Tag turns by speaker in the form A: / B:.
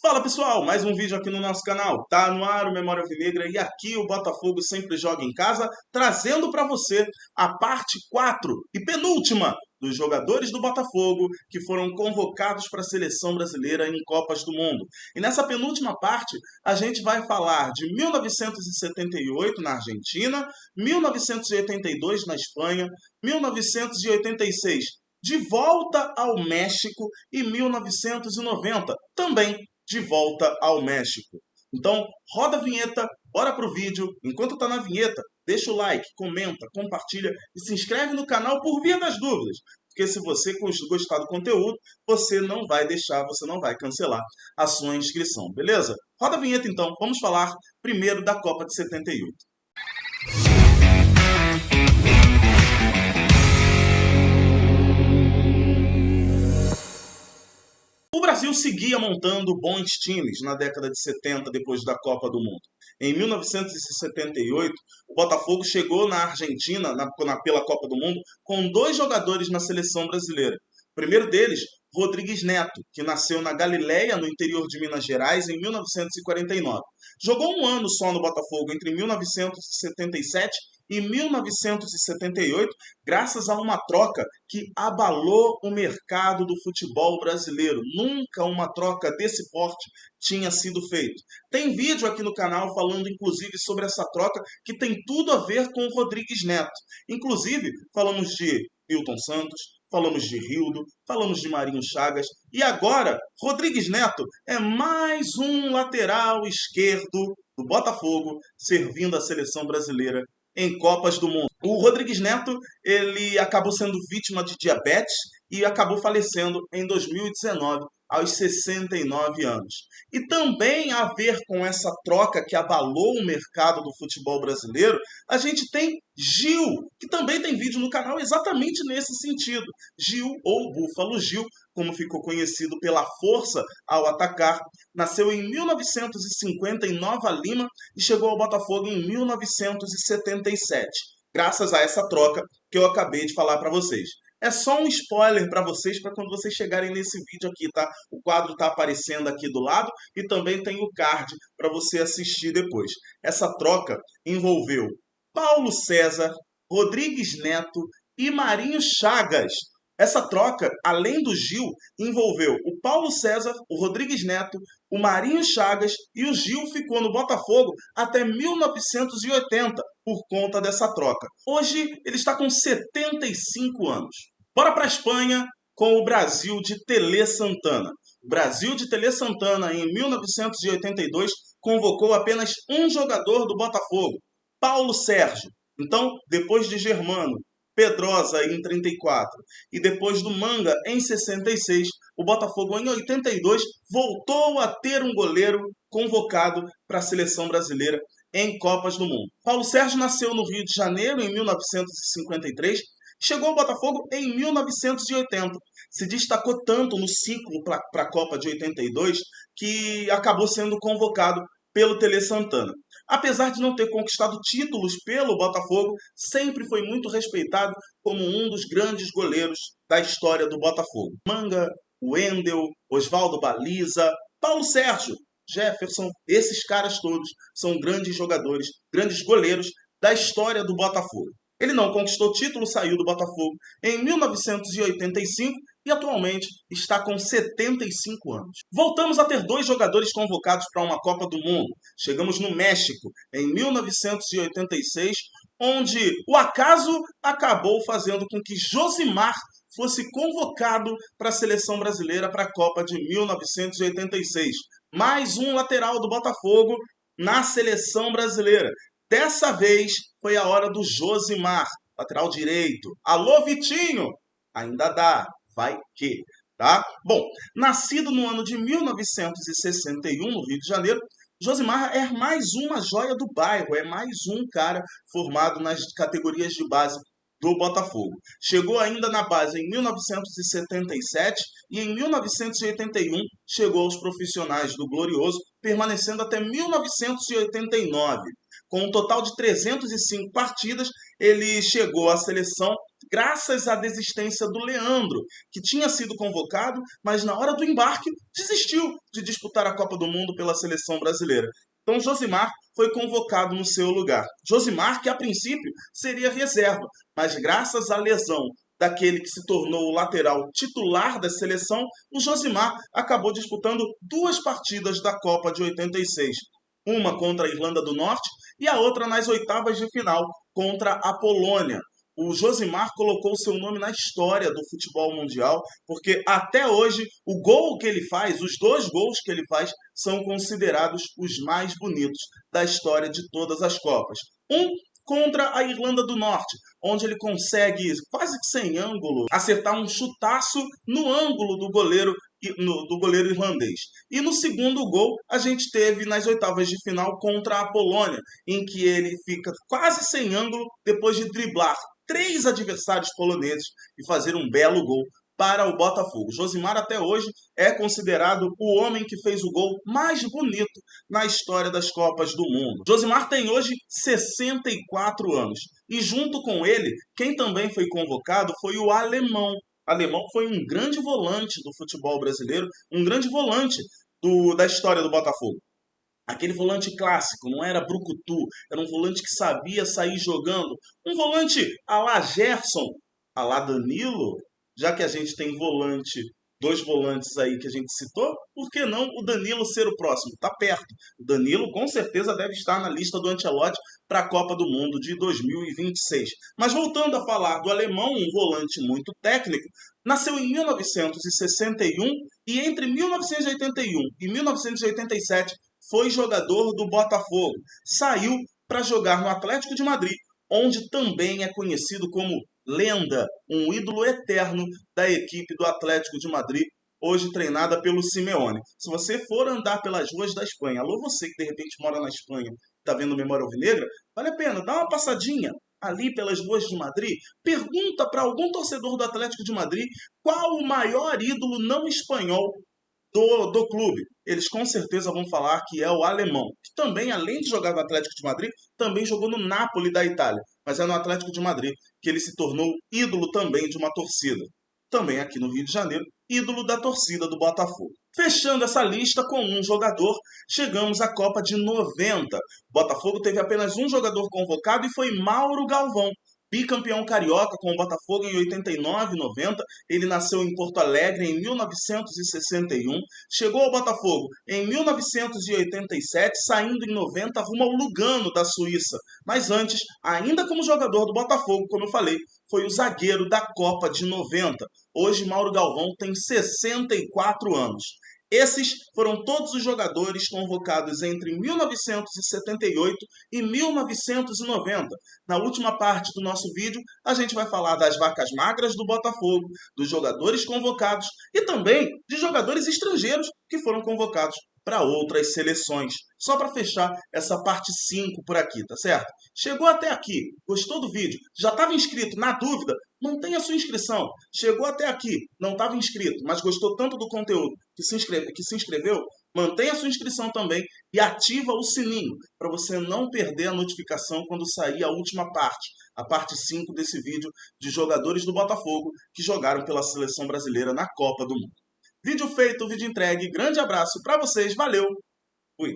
A: Fala pessoal, mais um vídeo aqui no nosso canal. Tá no ar o Memória Alvinegra e aqui o Botafogo sempre joga em casa, trazendo para você a parte 4 e penúltima dos jogadores do Botafogo que foram convocados para a seleção brasileira em Copas do Mundo. E nessa penúltima parte, a gente vai falar de 1978 na Argentina, 1982 na Espanha, 1986 de volta ao México e 1990 também de volta ao México. Então, roda a vinheta, bora pro vídeo. Enquanto tá na vinheta, deixa o like, comenta, compartilha e se inscreve no canal por via das dúvidas. Porque se você gostar do conteúdo, você não vai cancelar a sua inscrição, beleza? Roda a vinheta então, vamos falar primeiro da Copa de 78. O Brasil seguia montando bons times na década de 70, depois da Copa do Mundo. Em 1978, o Botafogo chegou na Argentina, pela Copa do Mundo, com dois jogadores na seleção brasileira. O primeiro deles, Rodrigues Neto, que nasceu na Galileia, no interior de Minas Gerais, em 1949. Jogou um ano só no Botafogo, entre 1977 e 1978, graças a uma troca que abalou o mercado do futebol brasileiro. Nunca uma troca desse porte tinha sido feita. Tem vídeo aqui no canal falando, inclusive, sobre essa troca que tem tudo a ver com o Rodrigues Neto. Inclusive, falamos de Milton Santos, falamos de Rildo, falamos de Marinho Chagas e agora Rodrigues Neto é mais um lateral esquerdo do Botafogo servindo a seleção brasileira em Copas do Mundo. O Rodrigues Neto, ele acabou sendo vítima de diabetes e acabou falecendo em 2019, aos 69 anos. E também a ver com essa troca que abalou o mercado do futebol brasileiro, a gente tem Gil, que também tem vídeo no canal exatamente nesse sentido. Gil, ou Búfalo Gil, como ficou conhecido pela força ao atacar, nasceu em 1950 em Nova Lima e chegou ao Botafogo em 1977, graças a essa troca que eu acabei de falar para vocês. É só um spoiler para vocês, para quando vocês chegarem nesse vídeo aqui, tá? O quadro está aparecendo aqui do lado e também tem o card para você assistir depois. Essa troca envolveu Paulo César, Rodrigues Neto e Marinho Chagas. Essa troca, além do Gil, envolveu o Paulo César, o Rodrigues Neto, o Marinho Chagas e o Gil ficou no Botafogo até 1980 por conta dessa troca. Hoje ele está com 75 anos. Bora para a Espanha com o Brasil de Tele Santana. O Brasil de Tele Santana, em 1982, convocou apenas um jogador do Botafogo, Paulo Sérgio. Então, depois de Germano, Pedrosa em 34 e depois do Manga em 66, o Botafogo em 82 voltou a ter um goleiro convocado para a seleção brasileira em Copas do Mundo. Paulo Sérgio nasceu no Rio de Janeiro em 1953, chegou ao Botafogo em 1980. Se destacou tanto no ciclo para a Copa de 82 que acabou sendo convocado pelo Tele Santana. Apesar de não ter conquistado títulos pelo Botafogo, sempre foi muito respeitado como um dos grandes goleiros da história do Botafogo. Manga, Wendel, Oswaldo Baliza, Paulo Sérgio, Jefferson, esses caras todos são grandes jogadores, grandes goleiros da história do Botafogo. Ele não conquistou título, saiu do Botafogo em 1985 e atualmente está com 75 anos. Voltamos a ter dois jogadores convocados para uma Copa do Mundo. Chegamos no México em 1986, onde o acaso acabou fazendo com que Josimar fosse convocado para a seleção brasileira para a Copa de 1986. Mais um lateral do Botafogo na seleção brasileira. Dessa vez foi a hora do Josimar, lateral direito. Alô, Vitinho! Ainda dá, vai que, tá? Bom, nascido no ano de 1961 no Rio de Janeiro, Josimar é mais uma joia do bairro, é mais um cara formado nas categorias de base do Botafogo. Chegou ainda na base em 1977 e em 1981 chegou aos profissionais do Glorioso, permanecendo até 1989. Com um total de 305 partidas, ele chegou à seleção graças à desistência do Leandro, que tinha sido convocado, mas na hora do embarque desistiu de disputar a Copa do Mundo pela seleção brasileira. Então Josimar foi convocado no seu lugar. Josimar, que a princípio seria reserva, mas graças à lesão daquele que se tornou o lateral titular da seleção, o Josimar acabou disputando 2 partidas da Copa de 86. Uma contra a Irlanda do Norte e a outra nas oitavas de final contra a Polônia. O Josimar colocou seu nome na história do futebol mundial, porque até hoje o gol que ele faz, os 2 gols que ele faz, são considerados os mais bonitos da história de todas as Copas. Um contra a Irlanda do Norte, onde ele consegue, quase que sem ângulo, acertar um chutaço no ângulo do goleiro irlandês. E no segundo gol, a gente teve nas oitavas de final contra a Polônia, em que ele fica quase sem ângulo depois de driblar 3 adversários poloneses e fazer um belo gol para o Botafogo. Josimar até hoje é considerado o homem que fez o gol mais bonito na história das Copas do Mundo. Josimar tem hoje 64 anos e junto com ele, quem também foi convocado foi o Alemão. Alemão foi um grande volante do futebol brasileiro, um grande volante da história do Botafogo. Aquele volante clássico, não era brucutu, era um volante que sabia sair jogando. Um volante à la Gerson, à la Danilo. Já que a gente tem 2 volantes aí que a gente citou, por que não o Danilo ser o próximo? Está perto. O Danilo com certeza deve estar na lista do Ancelotti para a Copa do Mundo de 2026. Mas voltando a falar do Alemão, um volante muito técnico, nasceu em 1961 e entre 1981 e 1987 foi jogador do Botafogo. Saiu para jogar no Atlético de Madrid, onde também é conhecido como lenda, um ídolo eterno da equipe do Atlético de Madrid, hoje treinada pelo Simeone. Se você for andar pelas ruas da Espanha, alô você que de repente mora na Espanha, está vendo Memória Alvinegra, vale a pena, dá uma passadinha ali pelas ruas de Madrid, pergunta para algum torcedor do Atlético de Madrid qual o maior ídolo não espanhol do clube. Eles com certeza vão falar que é o Alemão, que também, além de jogar no Atlético de Madrid, também jogou no Napoli da Itália. Mas é no Atlético de Madrid que ele se tornou ídolo também de uma torcida. Também aqui no Rio de Janeiro, ídolo da torcida do Botafogo. Fechando essa lista com um jogador, chegamos à Copa de 90. O Botafogo teve apenas um jogador convocado e foi Mauro Galvão. Bicampeão carioca com o Botafogo em 89 e 90, ele nasceu em Porto Alegre em 1961, chegou ao Botafogo em 1987, saindo em 90 rumo ao Lugano da Suíça. Mas antes, ainda como jogador do Botafogo, como eu falei, foi o zagueiro da Copa de 90. Hoje, Mauro Galvão tem 64 anos. Esses foram todos os jogadores convocados entre 1978 e 1990. Na última parte do nosso vídeo, a gente vai falar das vacas magras do Botafogo, dos jogadores convocados e também de jogadores estrangeiros que foram convocados para outras seleções. Só para fechar essa parte 5 por aqui, tá certo? Chegou até aqui, gostou do vídeo, já estava inscrito, na dúvida, mantenha a sua inscrição. Chegou até aqui, não estava inscrito, mas gostou tanto do conteúdo que se inscreveu, mantenha a sua inscrição também e ativa o sininho para você não perder a notificação quando sair a última parte, a parte 5 desse vídeo de jogadores do Botafogo que jogaram pela seleção brasileira na Copa do Mundo. Vídeo feito, vídeo entregue, grande abraço para vocês, valeu, fui!